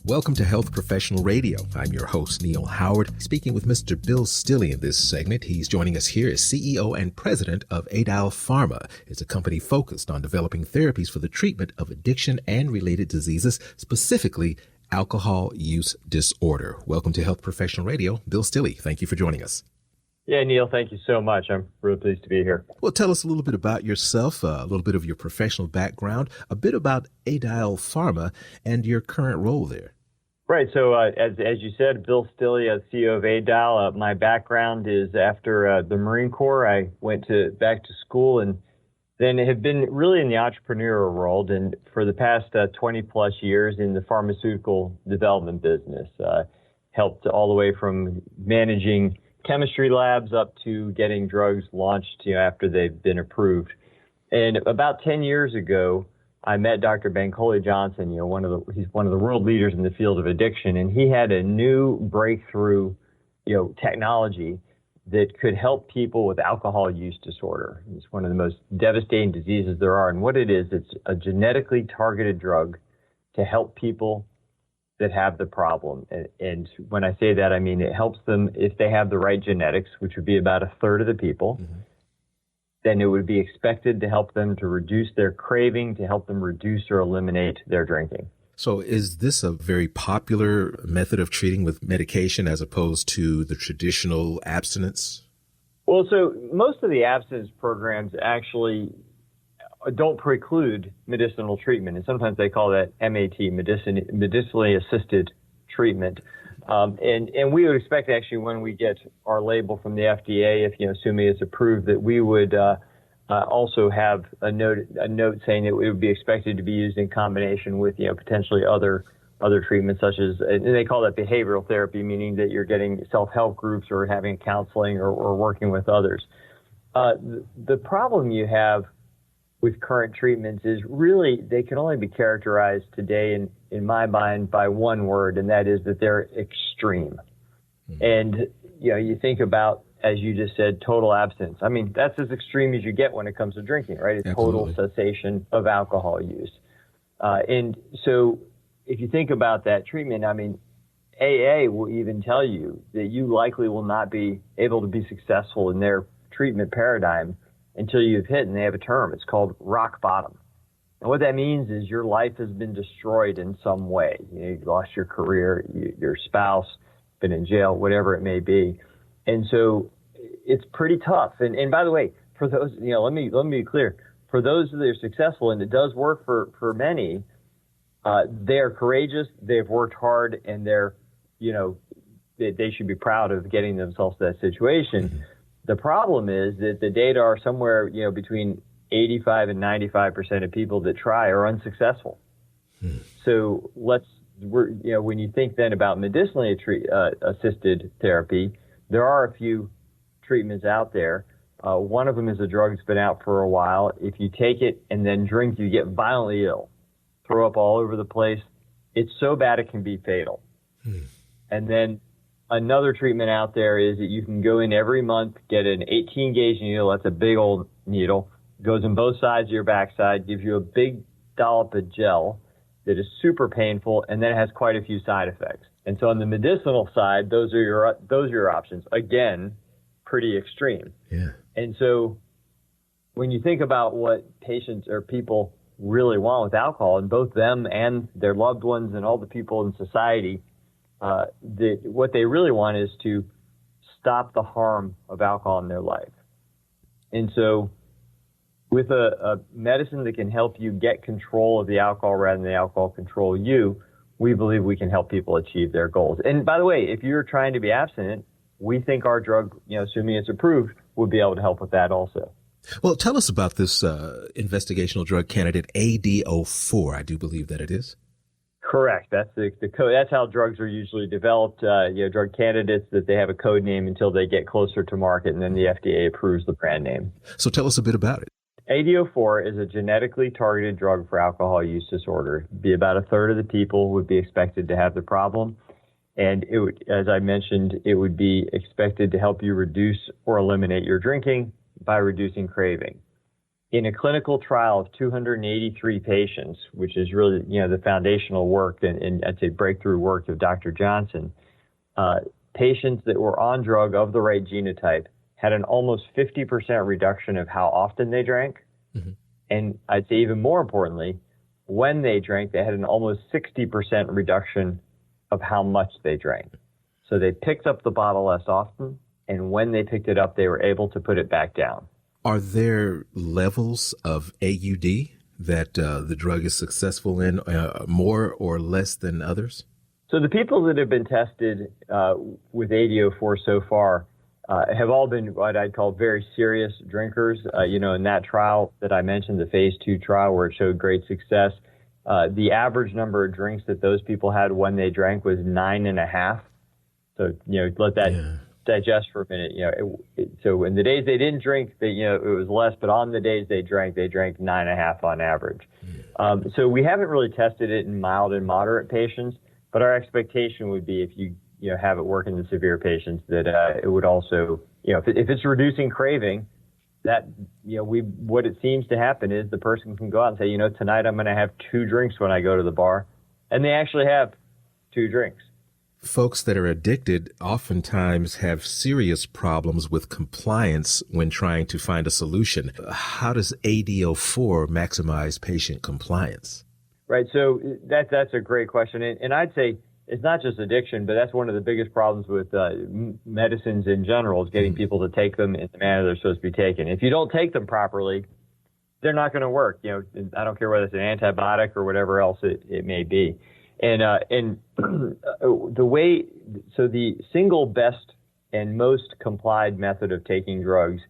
Welcome to Health Professional Radio. I'm your host, Neil Howard, speaking with Mr. Bill Stilley in this segment. He's joining us here as CEO and president of Adial Pharma. It's a company focused on developing therapies for the treatment of addiction and related diseases, specifically alcohol use disorder. Welcome to Health Professional Radio. Bill Stilley, thank you for joining us. Yeah, Neil, thank you so much. I'm really pleased to be here. Well, tell us a little bit about yourself, a little bit of your professional background, a bit about Adial Pharma and your current role there. Right. So as you said, Bill Stilley, CEO of Adial. My background is after the Marine Corps. I went back to school and then have been really in the entrepreneurial world, and for the past 20 plus years in the pharmaceutical development business. Helped all the way from managing chemistry labs up to getting drugs launched after they've been approved. And about 10 years ago, I met Dr. Bankole Johnson, he's one of the world leaders in the field of addiction, and he had a new breakthrough, technology that could help people with alcohol use disorder. It's one of the most devastating diseases there are. And what it is, it's a genetically targeted drug to help people that have the problem. And when I say that, I mean it helps them if they have the right genetics, which would be about a third of the people. Mm-hmm. Then it would be expected to help them to reduce their craving, to help them reduce or eliminate their drinking. So is this a very popular method of treating with medication as opposed to the traditional abstinence? Well, so most of the abstinence programs actually don't preclude medicinal treatment. And sometimes they call that MAT, medicinally assisted treatment. And we would expect actually when we get our label from the FDA, if assuming it's approved, that we would also have a note saying that it would be expected to be used in combination with potentially other treatments, such as, and they call that behavioral therapy, meaning that you're getting self-help groups or having counseling or working with others. The problem you have with current treatments is really they can only be characterized today in my mind by one word, and that is that they're extreme. Mm-hmm. And you think about, as you just said, total abstinence. I mean, that's as extreme as you get when it comes to drinking, right? It's Absolutely. Total cessation of alcohol use. And so if you think about that treatment, I mean, AA will even tell you that you likely will not be able to be successful in their treatment paradigm until you've hit, and they have a term, it's called rock bottom. And what that means is your life has been destroyed in some way. You lost your career, your spouse, been in jail, whatever it may be. And so it's pretty tough. And by the way, for those, let me be clear. For those that are successful, and it does work for many, they're courageous, they've worked hard, and they should be proud of getting themselves to that situation. Mm-hmm. The problem is that the data are somewhere, between 85 and 95% of people that try are unsuccessful. Hmm. So when you think then about medicinally assisted therapy, there are a few treatments out there. One of them is a drug that's been out for a while. If you take it and then drink, you get violently ill, throw up all over the place. It's so bad it can be fatal. Hmm. And then another treatment out there is that you can go in every month, get an 18 gauge needle. That's a big old needle. Goes in both sides of your backside, gives you a big dollop of gel that is super painful, and then it has quite a few side effects. And so on the medicinal side, those are your options. Again, pretty extreme. Yeah. And so when you think about what patients or people really want with alcohol, and both them and their loved ones and all the people in society, what they really want is to stop the harm of alcohol in their life. And so with a medicine that can help you get control of the alcohol rather than the alcohol control you, we believe we can help people achieve their goals. And by the way, if you're trying to be abstinent, we think our drug, assuming it's approved, would be able to help with that also. Well, tell us about this investigational drug candidate, ADO4. I do believe that it is. Correct. That's the code. That's how drugs are usually developed. Drug candidates that they have a code name until they get closer to market, and then the FDA approves the brand name. So tell us a bit about it. ADO4 is a genetically targeted drug for alcohol use disorder. Be about a third of the people would be expected to have the problem. And it would, as I mentioned, it would be expected to help you reduce or eliminate your drinking by reducing craving. in a clinical trial of 283 patients, which is really, the foundational work and I'd say breakthrough work of Dr. Johnson, patients that were on drug of the right genotype had an almost 50% reduction of how often they drank. Mm-hmm. And I'd say even more importantly, when they drank, they had an almost 60% reduction of how much they drank. So they picked up the bottle less often, and when they picked it up, they were able to put it back down. Are there levels of AUD that the drug is successful in, more or less than others? So the people that have been tested with AD04 so far have all been what I'd call very serious drinkers. In that trial that I mentioned, the phase 2 trial where it showed great success, the average number of drinks that those people had when they drank was 9.5. So, let that digest for a minute. So in the days they didn't drink, it was less, but on the days they drank 9.5 on average. So we haven't really tested it in mild and moderate patients, but our expectation would be if you have it work in the severe patients that it would also, if it's reducing craving, that, what it seems to happen is the person can go out and say, tonight I'm going to have 2 drinks when I go to the bar, and they actually have 2 drinks. Folks that are addicted oftentimes have serious problems with compliance when trying to find a solution. How does AD04 maximize patient compliance? Right. So that's a great question. And I'd say it's not just addiction, but that's one of the biggest problems with medicines in general is getting people to take them in the manner they're supposed to be taken. If you don't take them properly, they're not going to work. I don't care whether it's an antibiotic or whatever else it may be. And the single best and most complied method of taking drugs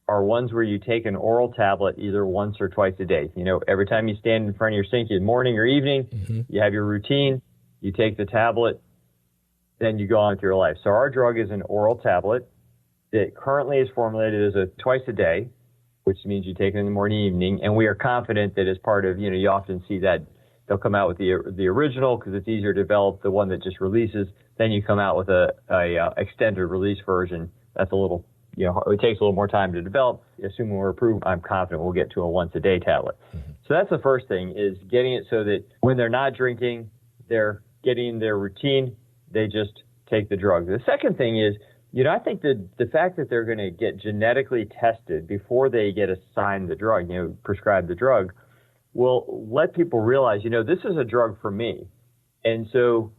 are ones where you take an oral tablet either once or twice a day. Every time you stand in front of your sink in morning or evening, you have your routine, you take the tablet, then you go on with your life. So our drug is an oral tablet that currently is formulated as a twice a day, which means you take it in the morning, evening, and we are confident that as part of, you often see that they'll come out with the original because it's easier to develop, the one that just releases. Then you come out with a extended release version. That's a little, it takes a little more time to develop. Assuming we're approved, I'm confident we'll get to a once a day tablet. Mm-hmm. So that's the first thing, is getting it so that when they're not drinking, they're getting their routine, they just take the drug. The second thing is, I think that the fact that they're going to get genetically tested before they get assigned the drug, prescribed the drug, will let people realize, this is a drug for me. And so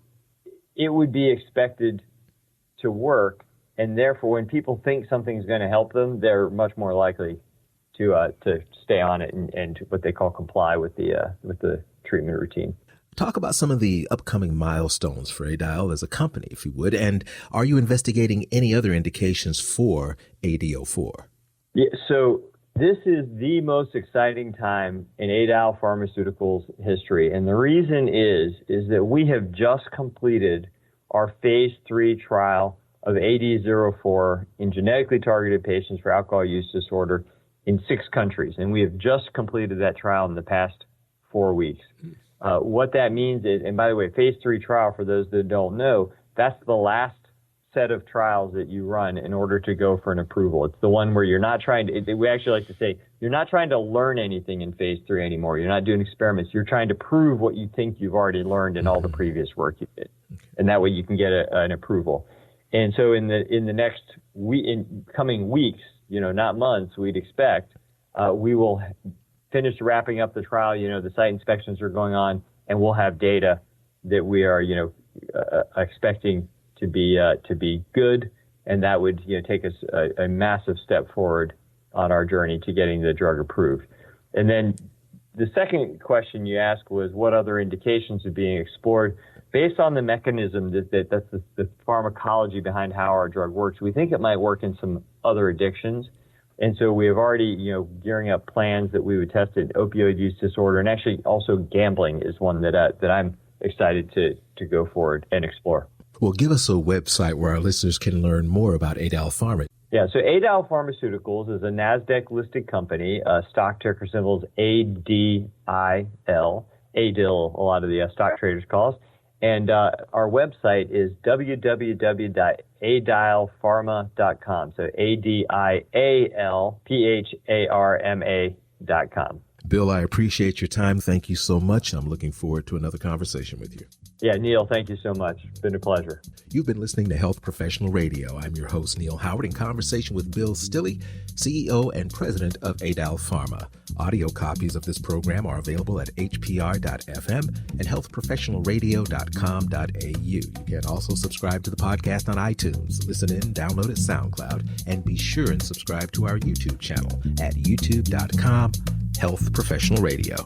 it would be expected to work. And therefore, when people think something's going to help them, they're much more likely to stay on it and to what they call comply with the treatment routine. Talk about some of the upcoming milestones for Adial as a company, if you would. And are you investigating any other indications for AD04? Yeah, so this is the most exciting time in Adial Pharmaceuticals history. And the reason is that we have just completed our phase 3 trial of AD04 in genetically targeted patients for alcohol use disorder in 6 countries. And we have just completed that trial in the past 4 weeks. What that means is, and by the way, phase 3 trial, for those that don't know, that's the last set of trials that you run in order to go for an approval. It's the one where you're not trying to, we actually like to say, you're not trying to learn anything in phase 3 anymore. You're not doing experiments. You're trying to prove what you think you've already learned in all the previous work you did. And that way you can get an approval. And so in the next coming weeks, not months, we'd expect, we will finish wrapping up the trial. The site inspections are going on, and we'll have data that we are, expecting to be good, and that would take us a massive step forward on our journey to getting the drug approved. And then the second question you asked was what other indications are being explored. Based on the mechanism that's the pharmacology behind how our drug works, we think it might work in some other addictions. And so we have already, gearing up plans that we would test in opioid use disorder, and actually also gambling is one that I'm excited to go forward and explore. Well, give us a website where our listeners can learn more about Adial Pharma. Yeah, so Adial Pharmaceuticals is a NASDQ-listed company. Stock ticker symbol is ADIL, ADIL, a lot of the stock traders call us. And our website is www.adialpharma.com. So ADIALPHARMA.com. healthprofessionalradio.com. Bill, I appreciate your time. Thank you so much. I'm looking forward to another conversation with you. Yeah, Neil, thank you so much. It's been a pleasure. You've been listening to Health Professional Radio. I'm your host, Neil Howard, in conversation with Bill Stilley, CEO and President of Adial Pharma. Audio copies of this program are available at hpr.fm and healthprofessionalradio.com.au. You can also subscribe to the podcast on iTunes, listen in, download it SoundCloud, and be sure and subscribe to our YouTube channel at youtube.com Health Professional Radio.